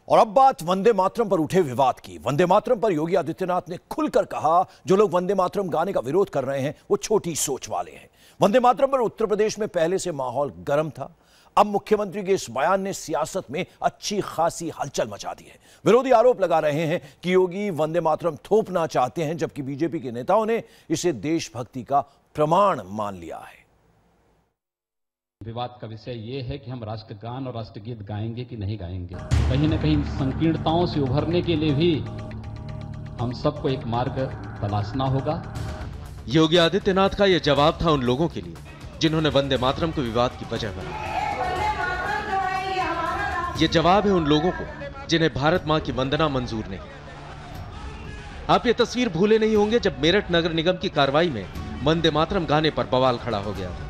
और अब बात वंदे मातरम पर उठे विवाद की। वंदे मातरम पर योगी आदित्यनाथ ने खुलकर कहा, जो लोग वंदे मातरम गाने का विरोध कर रहे हैं वो छोटी सोच वाले हैं। वंदे मातरम पर उत्तर प्रदेश में पहले से माहौल गर्म था। अब मुख्यमंत्री के इस बयान ने सियासत में अच्छी खासी हलचल मचा दी है। विरोधी आरोप लगा रहे हैं कि योगी वंदे मातरम थोपना चाहते हैं, जबकि बीजेपी के नेताओं ने इसे देशभक्ति का प्रमाण मान लिया है। विवाद का विषय ये है कि हम राष्ट्रगान और राष्ट्रगीत गाएंगे कि नहीं गाएंगे। कहीं न कहीं संकीर्णताओं से उभरने के लिए भी हम सबको एक मार्ग तलाशना होगा। योगी आदित्यनाथ का यह जवाब था उन लोगों के लिए जिन्होंने वंदे मातरम को विवाद की वजह बनाया। यह जवाब है उन लोगों को जिन्हें भारत मां की वंदना मंजूर नहीं। आप ये तस्वीर भूले नहीं होंगे जब मेरठ नगर निगम की कार्रवाई में वंदे मातरम गाने पर बवाल खड़ा हो गया था।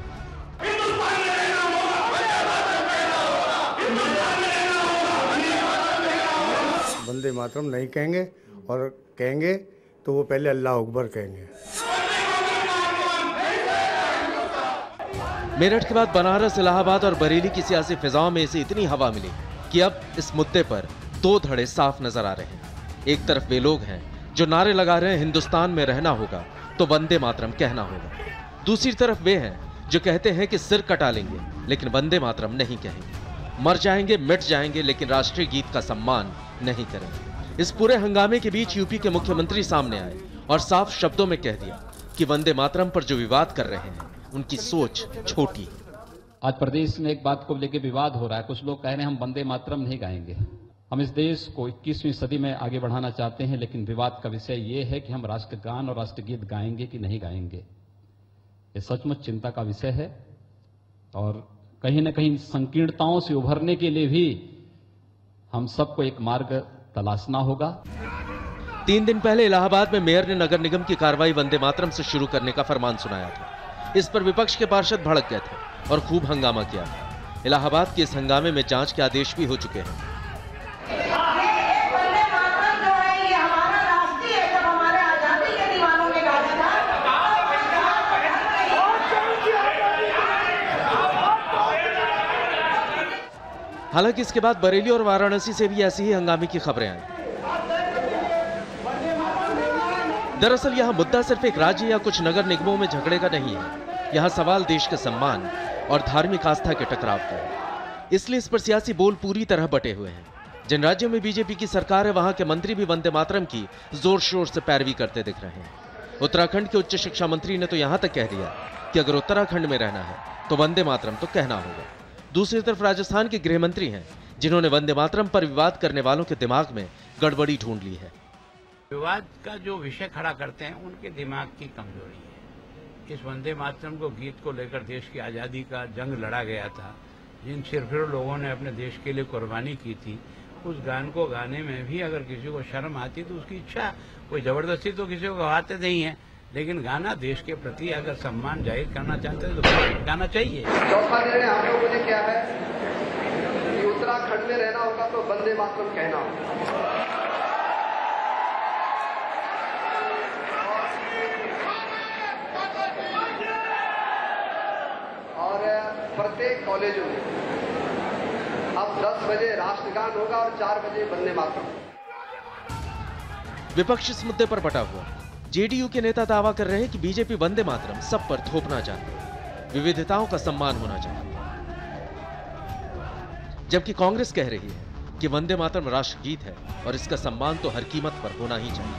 वंदे मातरम नहीं कहेंगे, और कहेंगे तो वो पहले अल्लाह अकबर कहेंगे। मेरठ के बाद बनारस, इलाहाबाद और बरेली की सियासी फिजाओं में इसे इतनी हवा मिली कि अब इस मुद्दे पर दो धड़े साफ नजर आ रहे हैं। एक तरफ वे लोग हैं जो नारे लगा रहे हैं हिंदुस्तान में रहना होगा तो वंदे मातरम कहना होगा। दूसरी तरफ वे हैं जो कहते हैं कि सिर कटा लेंगे लेकिन वंदे मातरम नहीं कहेंगे। मर जाएंगे, मिट जाएंगे, लेकिन राष्ट्रीय गीत का सम्मान नहीं करेंगे। इस पूरे हंगामे के बीच यूपी के मुख्यमंत्री सामने आए और साफ शब्दों में कह दिया कि वंदे मातरम पर जो विवाद कर रहे हैं उनकी सोच छोटी है। आज प्रदेश में एक बात को लेकर विवाद हो रहा है। कुछ लोग कह रहे हैं हम वंदे मातरम नहीं गाएंगे। हम इस देश को 21वीं सदी में आगे बढ़ाना चाहते हैं, लेकिन विवाद का विषय ये है कि हम राष्ट्रगान और राष्ट्रगीत गाएंगे कि नहीं गाएंगे। ये सचमुच चिंता का विषय है और कहीं न कहीं संकीर्णताओं से उभरने के लिए भी हम सबको एक मार्ग तलाशना होगा। 3 दिन पहले इलाहाबाद में मेयर ने नगर निगम की कार्रवाई वंदे मातरम से शुरू करने का फरमान सुनाया था। इस पर विपक्ष के पार्षद भड़क गए थे और खूब हंगामा किया। इलाहाबाद के इस हंगामे में जांच के आदेश भी हो चुके हैं। हालांकि इसके बाद बरेली और वाराणसी से भी ऐसी ही हंगामे की खबरें आई। दरअसल यहां मुद्दा सिर्फ एक राज्य या कुछ नगर निगमों में झगड़े का नहीं है। यहां सवाल देश के सम्मान और धार्मिक आस्था के टकराव का है। इसलिए इस पर सियासी बोल पूरी तरह बटे हुए हैं। जिन राज्यों में बीजेपी की सरकार है वहां के मंत्री भी वंदे मातरम की जोर शोर से पैरवी करते दिख रहे हैं। उत्तराखंड के उच्च शिक्षा मंत्री ने तो यहां तक कह दिया कि अगर उत्तराखंड में रहना है तो वंदे मातरम तो कहना होगा। दूसरी तरफ राजस्थान के गृह मंत्री हैं जिन्होंने वंदे मातरम पर विवाद करने वालों के दिमाग में गड़बड़ी ढूंढ ली है। विवाद का जो विषय खड़ा करते हैं उनके दिमाग की कमजोरी है। इस वंदे मातरम को गीत को लेकर देश की आजादी का जंग लड़ा गया था, जिन सिरफिरों लोगों ने अपने देश के लिए कुर्बानी की थी, उस गान को गाने में भी अगर किसी को शर्म आती तो उसकी इच्छा, कोई जबरदस्ती तो किसी को गवाते नहीं है, लेकिन गाना देश के प्रति अगर सम्मान जाहिर करना चाहते हैं तो गाना चाहिए। चौथा निर्णय हम लोगों ने क्या है कि उत्तराखंड में रहना होगा तो वंदे मातरम कहना होगा। और प्रत्येक कॉलेजों में अब 10 बजे राष्ट्रगान होगा और 4 बजे वंदे मातरम। विपक्ष इस मुद्दे पर बटा हुआ। जेडीयू के नेता दावा कर रहे हैं कि बीजेपी वंदे मातरम सब पर थोपना चाहती है, विविधताओं का सम्मान होना चाहती है। जबकि कांग्रेस कह रही है कि वंदे मातरम राष्ट्रगीत है और इसका सम्मान तो हर कीमत पर होना ही चाहिए।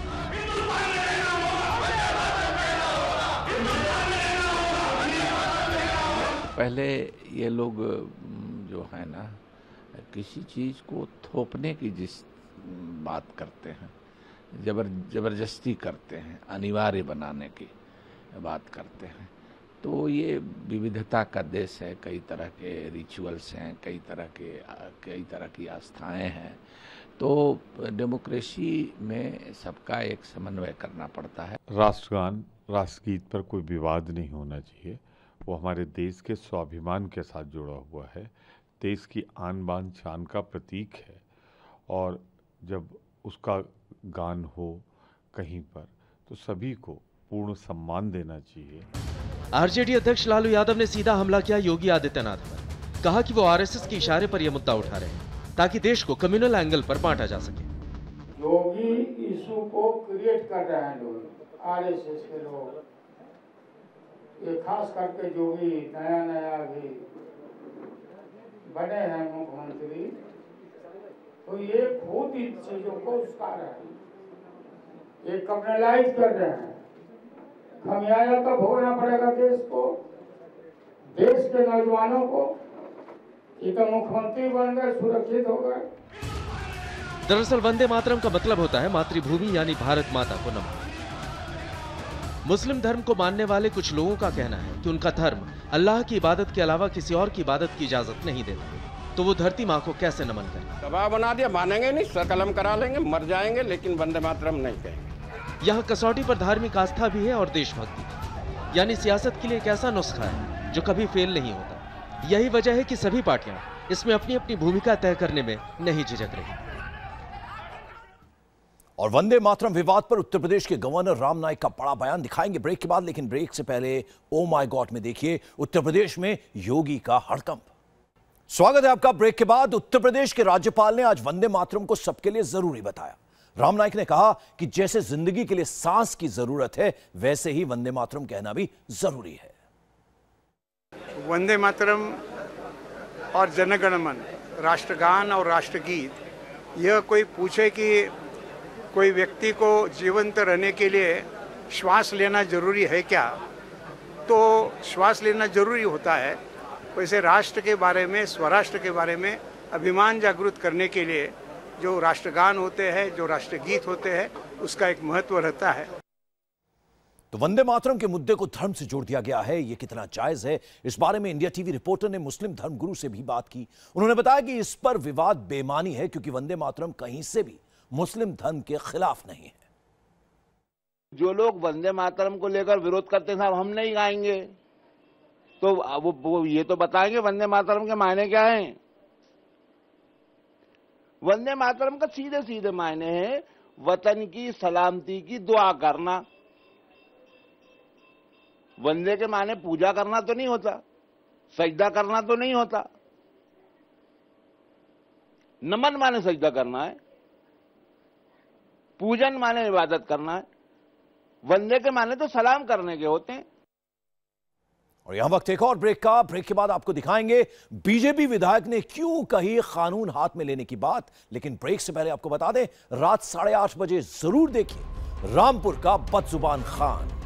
पहले ये लोग जो है ना किसी चीज को थोपने की जिस बात करते हैं, जबरदस्ती करते हैं, अनिवार्य बनाने की बात करते हैं, तो ये विविधता का देश है। कई तरह के रिचुअल्स हैं, कई तरह की आस्थाएं हैं, तो डेमोक्रेसी में सबका एक समन्वय करना पड़ता है। राष्ट्रगान, राष्ट्रगीत पर कोई विवाद नहीं होना चाहिए। वो हमारे देश के स्वाभिमान के साथ जुड़ा हुआ है, देश की आन बान शान का प्रतीक है, और जब उसका गान हो कहीं पर तो सभी को पूर्ण सम्मान देना चाहिए। आरजेडी अध्यक्ष लालू यादव ने सीधा हमला किया योगी आदित्यनाथ पर। कहा कि वो आरएसएस के इशारे पर यह मुद्दा उठा रहे हैं। ताकि देश को कम्युनल एंगल पर बांटा जा सके। योगी इशू को क्रिएट कर रहे हैं लोग, आरएसएस के लोग, ये खास करके जो भी नया भी बने हैं मुख्यमंत्री, तो ये खुद इन चीजों को उसका रहे हैं, ये कम्युनलाइज कर रहे हैं। खमियाजा तो भोगना पड़ेगा देश को, देश के नौजवानों को। ये तो मुख्यमंत्री बन गए, सुरक्षित हो गए। दरअसल वंदे मातरम का मतलब होता है मातृभूमि यानी भारत माता को नमन। मुस्लिम धर्म को मानने वाले कुछ लोगों का कहना है कि उनका धर्म अल्लाह की इबादत के अलावा किसी और की इबादत की इजाजत नहीं देता, तो वो धरती माँ को कैसे नमन करें। दबाव बना दिया, मानेंगे नहीं, सर कलम करा लेंगे, मर जाएंगे, लेकिन वंदे मातरम नहीं कहेंगे। यहाँ कसौटी पर धार्मिक आस्था भी है और देशभक्ति भी, यानी सियासत के लिए एक ऐसा नुस्खा है जो कभी फेल नहीं होता। यही वजह है कि सभी पार्टियां इसमें अपनी अपनी भूमिका तय करने में नहीं झिझक रही। और वंदे मातरम विवाद पर उत्तर प्रदेश के गवर्नर राम नाईक का बड़ा बयान दिखाएंगे ब्रेक के बाद, लेकिन ब्रेक से पहले ओ माय गॉड में देखिए उत्तर प्रदेश में योगी का हड़कंप। स्वागत है आपका ब्रेक के बाद। उत्तर प्रदेश के राज्यपाल ने आज वंदे मातरम को सबके लिए जरूरी बताया। राम नाईक ने कहा कि जैसे जिंदगी के लिए सांस की जरूरत है, वैसे ही वंदे मातरम कहना भी जरूरी है। वंदे मातरम और जनगण मन, राष्ट्रगान और राष्ट्रगीत, यह कोई पूछे कि कोई व्यक्ति को जीवंत रहने के लिए श्वास लेना जरूरी है क्या, तो श्वास लेना जरूरी होता है। वैसे राष्ट्र के बारे में, स्वराष्ट्र के बारे में अभिमान जागृत करने के लिए जो राष्ट्रगान होते हैं, जो राष्ट्रगीत होते हैं, उसका एक महत्व रहता है। तो वंदे मातरम के मुद्दे को धर्म से जोड़ दिया गया है, ये कितना जायज है, इस बारे में इंडिया टीवी रिपोर्टर ने मुस्लिम धर्मगुरु से भी बात की। उन्होंने बताया कि इस पर विवाद बेमानी है, क्योंकि वंदे मातरम कहीं से भी मुस्लिम धर्म के खिलाफ नहीं है। जो लोग वंदे मातरम को लेकर विरोध करते हैं, साहब हम नहीं गाएंगे, तो वो ये तो बताएंगे वंदे मातरम के मायने क्या हैं। वंदे मातरम का सीधे सीधे मायने हैं वतन की सलामती की दुआ करना। वंदे के माने पूजा करना तो नहीं होता, सजदा करना तो नहीं होता। नमन माने सजदा करना है, पूजन माने इबादत करना है, वंदे के माने तो सलाम करने के होते हैं। और यहां वक्त एक और ब्रेक का। ब्रेक के बाद आपको दिखाएंगे बीजेपी विधायक ने क्यों कही कानून हाथ में लेने की बात। लेकिन ब्रेक से पहले आपको बता दें, रात 8:30 बजे जरूर देखिए रामपुर का बदजुबान खान।